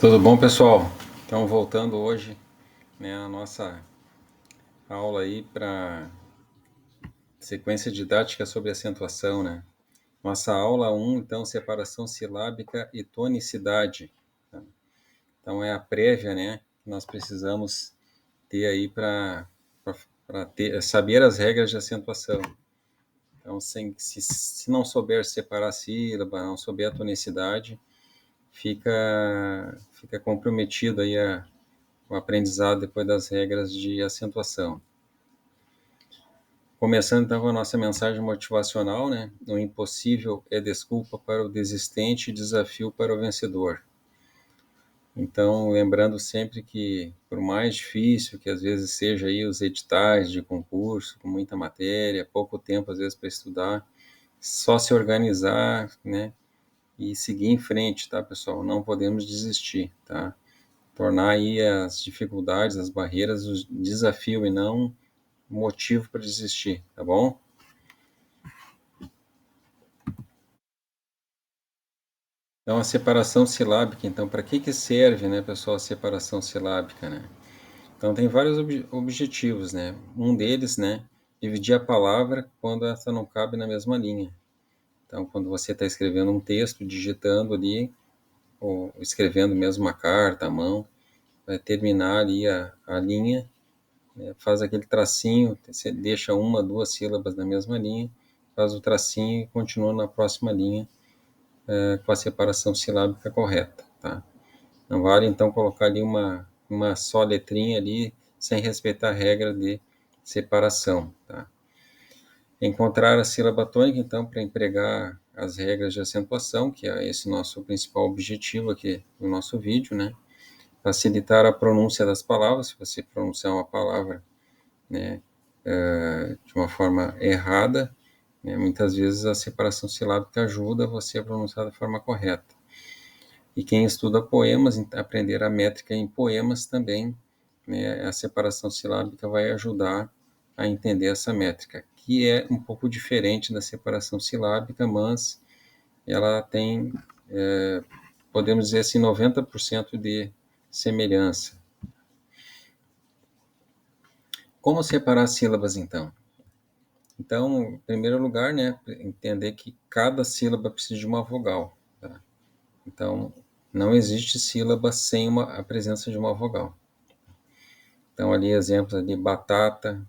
Tudo bom, pessoal? Então, voltando hoje, a nossa aula aí para sequência didática sobre acentuação, né? Nossa aula 1, então, separação silábica e tonicidade. Tá? Então, é a prévia, né? Que nós precisamos ter aí para saber as regras de acentuação. Então, se não souber separar a sílaba, não souber a tonicidade, fica comprometido aí o aprendizado depois das regras de acentuação. Começando então com a nossa mensagem motivacional, né? O impossível é desculpa para o desistente e desafio para o vencedor. Então, lembrando sempre que, por mais difícil que às vezes seja aí os editais de concurso, com muita matéria, pouco tempo às vezes para estudar, só se organizar, né? E seguir em frente, tá, pessoal? Não podemos desistir, tá? Tornar aí as dificuldades, as barreiras, o desafio e não motivo para desistir, tá bom? Então, a separação silábica, então, para que serve, né, pessoal, a separação silábica, né? Então, tem vários objetivos, né? Um deles, né, dividir a palavra quando essa não cabe na mesma linha. Então, quando você está escrevendo um texto, digitando ali, ou escrevendo mesmo uma carta à mão, vai terminar ali a linha, né, faz aquele tracinho, você deixa uma, duas sílabas na mesma linha, faz o tracinho e continua na próxima linha, com a separação silábica correta, tá? Não vale, então, colocar ali uma só letrinha ali, sem respeitar a regra de separação, tá? Encontrar a sílaba tônica, então, para empregar as regras de acentuação, que é esse nosso principal objetivo aqui no nosso vídeo, né? Facilitar a pronúncia das palavras, se você pronunciar uma palavra, né, de uma forma errada, né, muitas vezes a separação silábica ajuda você a pronunciar da forma correta. E quem estuda poemas, aprender a métrica em poemas também, né, a separação silábica vai ajudar a entender essa métrica, que é um pouco diferente da separação silábica, mas ela tem, podemos dizer assim, 90% de semelhança. Como separar as sílabas, então? Então, em primeiro lugar, né, entender que cada sílaba precisa de uma vogal, tá? Então, não existe sílaba sem a presença de uma vogal. Então, ali, exemplos ali, batata,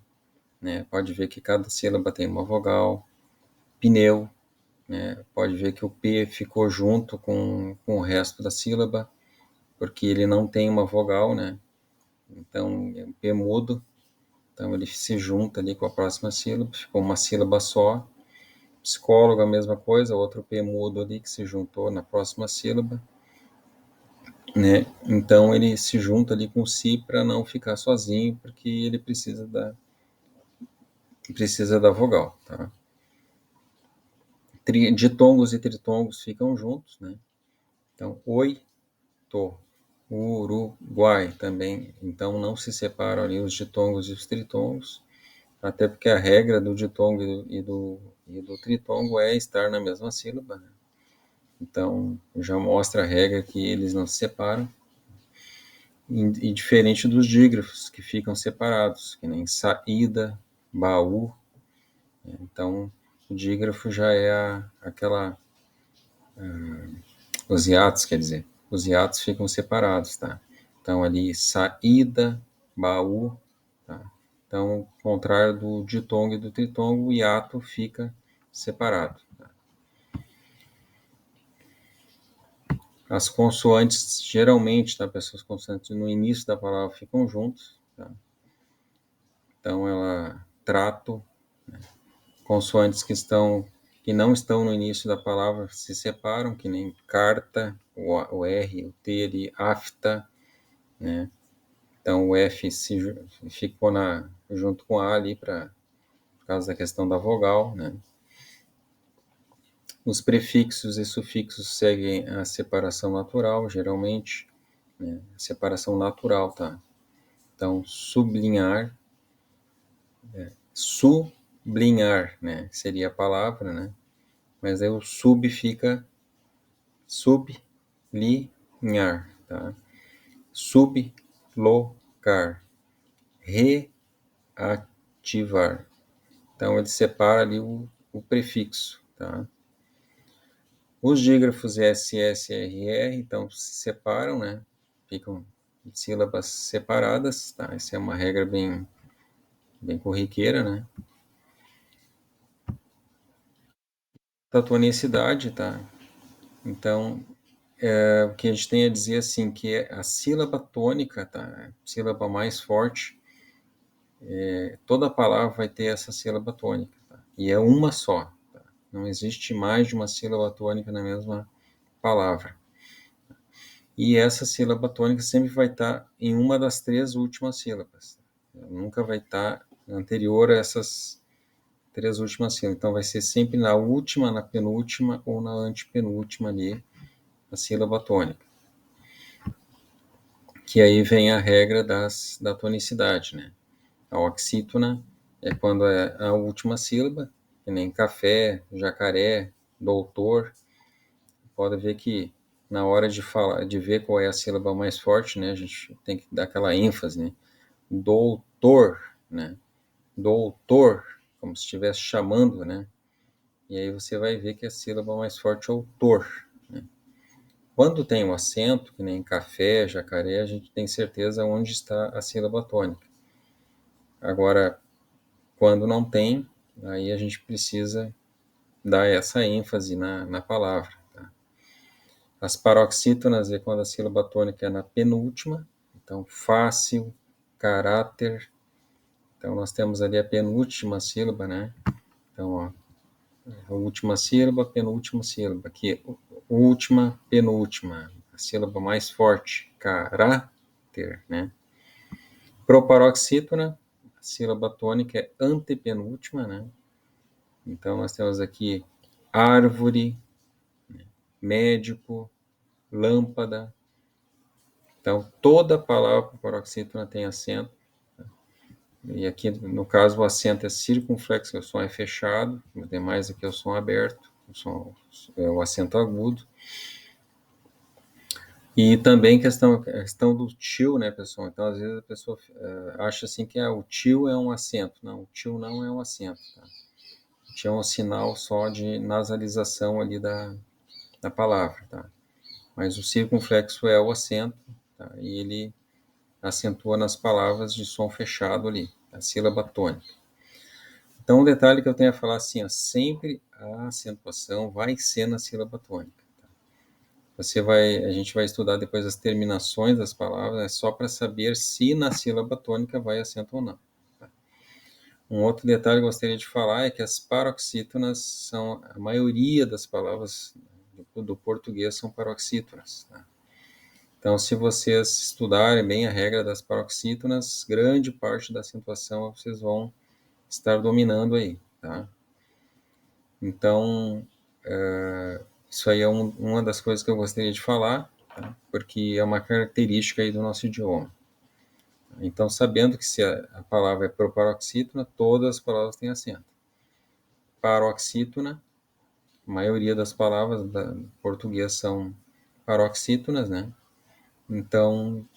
né, pode ver que cada sílaba tem uma vogal. Pneu, né, pode ver que o P ficou junto com o resto da sílaba, porque ele não tem uma vogal, né? Então, é um P mudo, então ele se junta ali com a próxima sílaba, ficou uma sílaba só. Psicólogo, a mesma coisa, outro P mudo ali que se juntou na próxima sílaba, né? Então ele se junta ali com o si para não ficar sozinho, porque ele precisa da vogal, tá? Ditongos e tritongos ficam juntos, né? Então, oi, tô, Uruguai também. Então não se separam ali os ditongos e os tritongos, até porque a regra do ditongo e do tritongo é estar na mesma sílaba, né? Então, já mostra a regra que eles não se separam. E diferente dos dígrafos, que ficam separados, que nem saída, baú. Então, o dígrafo já é os hiatos, quer dizer, os hiatos ficam separados, tá? Então, ali, saída, baú, tá? Então, ao contrário do ditongo e do tritongo, o hiato fica separado. Tá? As consoantes, geralmente, tá, pessoas, as consoantes no início da palavra ficam juntos, tá? Então, ela, trato, né? Consoantes que não estão no início da palavra se separam, que nem carta, o R, o T ali, afta, né? Então, o F ficou junto com A ali por causa da questão da vogal, né? Os prefixos e sufixos seguem a separação natural, geralmente, né? Separação natural, tá? Então, sublinhar, sublinhar, né? Seria a palavra, né? Mas aí o sub fica sublinhar, tá? sublocar, reativar. Então, ele separa ali o prefixo, tá? Os dígrafos S, S, R, R, então, se separam, né? Ficam sílabas separadas, tá? Essa é uma regra bem corriqueira, né? Da tonicidade, tá? Então, o que a gente tem a dizer, assim, que é a sílaba tônica, tá? A sílaba mais forte, toda palavra vai ter essa sílaba tônica, tá? E é uma só, tá? Não existe mais de uma sílaba tônica na mesma palavra. E essa sílaba tônica sempre vai estar em uma das 3 últimas sílabas. Nunca vai estar anterior a essas 3 últimas sílabas. Então, vai ser sempre na última, na penúltima ou na antepenúltima ali, a sílaba tônica. Que aí vem a regra da tonicidade, né? A oxítona é quando é a última sílaba, que nem café, jacaré, doutor. Pode ver que na hora de falar, de ver qual é a sílaba mais forte, né? A gente tem que dar aquela ênfase, né? Doutor, né? Doutor, como se estivesse chamando, né? E aí você vai ver que a sílaba mais forte é o tor, né? Quando tem um acento, que nem café, jacaré, a gente tem certeza onde está a sílaba tônica. Agora, quando não tem, aí a gente precisa dar essa ênfase na palavra. Tá? As paroxítonas é quando a sílaba tônica é na penúltima, então fácil, caráter. Então nós temos ali a penúltima sílaba, né? Então, ó, a última sílaba, penúltima sílaba. Aqui, última, penúltima. A sílaba mais forte, caráter, né? Proparoxítona, a sílaba tônica é antepenúltima, né? Então, nós temos aqui árvore, médico, lâmpada. Então, toda palavra proparoxítona tem acento. E aqui, no caso, o acento é circunflexo, o som é fechado. Os demais aqui é o som aberto, o acento agudo. E também questão do tio, né, pessoal? Então, às vezes a pessoa acha assim que o tio é um acento. Não, o tio não é um acento, tá? O tio é um sinal só de nasalização ali da palavra, tá? Mas o circunflexo é o acento, tá? E ele acentua nas palavras de som fechado ali, a sílaba tônica. Então, um detalhe que eu tenho a falar assim, ó, sempre a acentuação vai ser na sílaba tônica. A gente vai estudar depois as terminações das palavras, só para saber se na sílaba tônica vai acento ou não. Tá? Um outro detalhe que eu gostaria de falar é que as paroxítonas são, a maioria das palavras do português são paroxítonas. Tá? Então, se vocês estudarem bem a regra das paroxítonas, grande parte da acentuação vocês vão estar dominando aí, tá? Então, isso aí é uma das coisas que eu gostaria de falar, tá? Porque é uma característica aí do nosso idioma. Então, sabendo que se a palavra é proparoxítona, todas as palavras têm acento. Paroxítona, a maioria das palavras do português são paroxítonas, né? Então,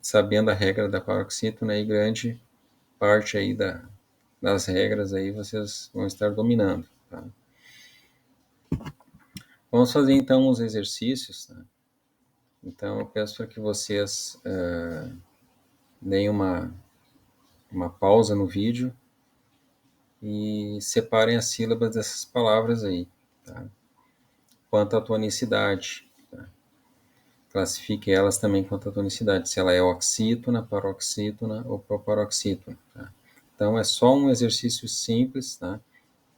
sabendo a regra da paroxítona, aí grande parte aí das regras aí vocês vão estar dominando, tá? Vamos fazer então os exercícios, tá? Então, eu peço para que vocês deem uma pausa no vídeo e separem as sílabas dessas palavras aí, tá? Quanto à tonicidade, tá? Classifique elas também quanto à tonicidade, se ela é oxítona, paroxítona ou proparoxítona, tá? Então, é só um exercício simples, tá?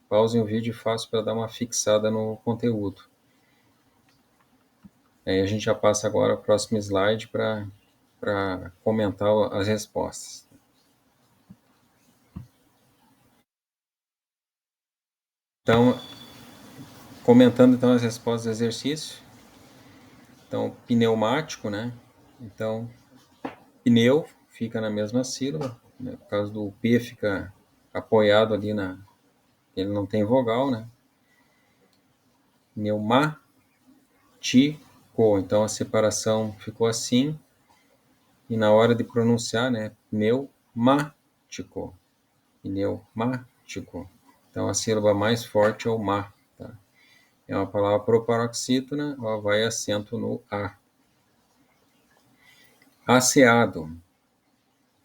Pausem o vídeo e façam para dar uma fixada no conteúdo. Aí a gente já passa agora ao próximo slide para comentar as respostas. Então, comentando então as respostas do exercício. Então, pneumático, né? Então, pneu fica na mesma sílaba, né? Por causa do P fica apoiado ali ele não tem vogal, né? Pneumático, então a separação ficou assim. E na hora de pronunciar, né, pneumático, pneumático. Então, a sílaba mais forte é o má, tá? É uma palavra proparoxítona, ó, vai acento no A. Asseado.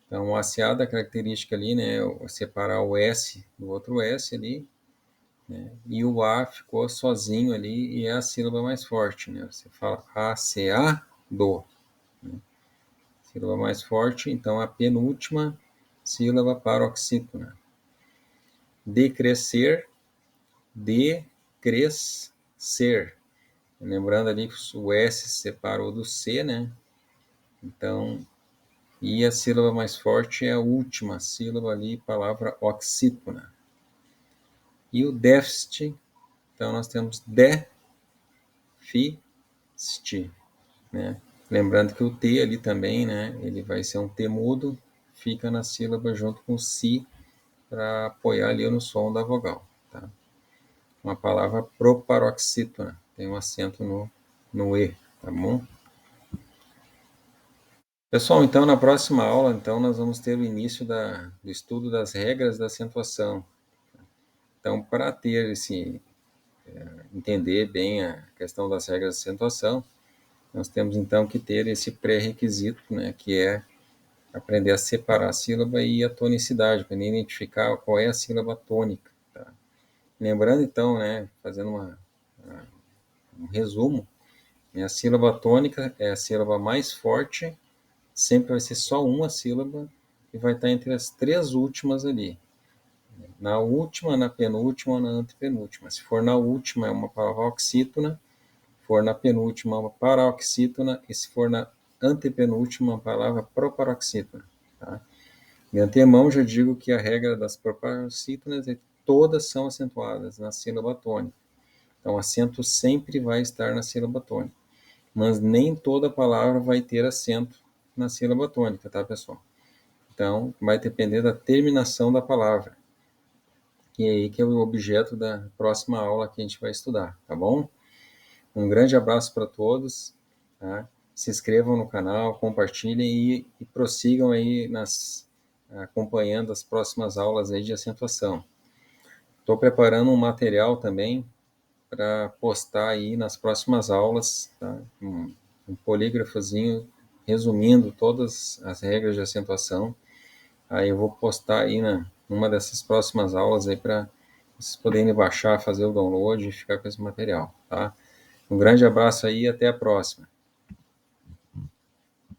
Então, o asseado, a característica ali, né, é separar o S do outro S ali, né, e o A ficou sozinho ali e é a sílaba mais forte, né? Você fala asseado, né? Sílaba mais forte, então a penúltima sílaba paroxítona. Decrescer, decrescer. Lembrando ali que o S separou do C, né? Então, e a sílaba mais forte é a última sílaba ali, palavra oxítona. E o déficit, então nós temos déficit, né? Lembrando que o T ali também, né? Ele vai ser um T mudo, fica na sílaba junto com o Si para apoiar ali no som da vogal, tá? Uma palavra proparoxítona, tem um acento no E, tá bom? Pessoal, então na próxima aula, então nós vamos ter o início do estudo das regras da acentuação. Então, para ter entender bem a questão das regras de acentuação, nós temos então que ter esse pré-requisito, né, que é aprender a separar a sílaba e a tonicidade, para identificar qual é a sílaba tônica. Tá? Lembrando então, né, fazendo um resumo, né, a sílaba tônica é a sílaba mais forte, sempre vai ser só uma sílaba e vai estar entre as três últimas ali. Na última, na penúltima ou na antepenúltima. Se for na última, é uma palavra oxítona, se for na penúltima, uma paroxítona, e se for na antepenúltima, uma palavra proparoxítona. Tá? De antemão, já digo que a regra das proparoxítonas é que todas são acentuadas na sílaba tônica. Então, o acento sempre vai estar na sílaba tônica. Mas nem toda palavra vai ter acento na sílaba tônica, tá, pessoal? Então, vai depender da terminação da palavra. E aí que é o objeto da próxima aula que a gente vai estudar, tá bom? Um grande abraço para todos, tá? Se inscrevam no canal, compartilhem e prossigam aí acompanhando as próximas aulas aí de acentuação. Estou preparando um material também para postar aí nas próximas aulas, tá? Um polígrafozinho resumindo todas as regras de acentuação. Aí eu vou postar aí numa dessas próximas aulas aí para vocês poderem baixar, fazer o download e ficar com esse material, tá? Um grande abraço aí e até a próxima.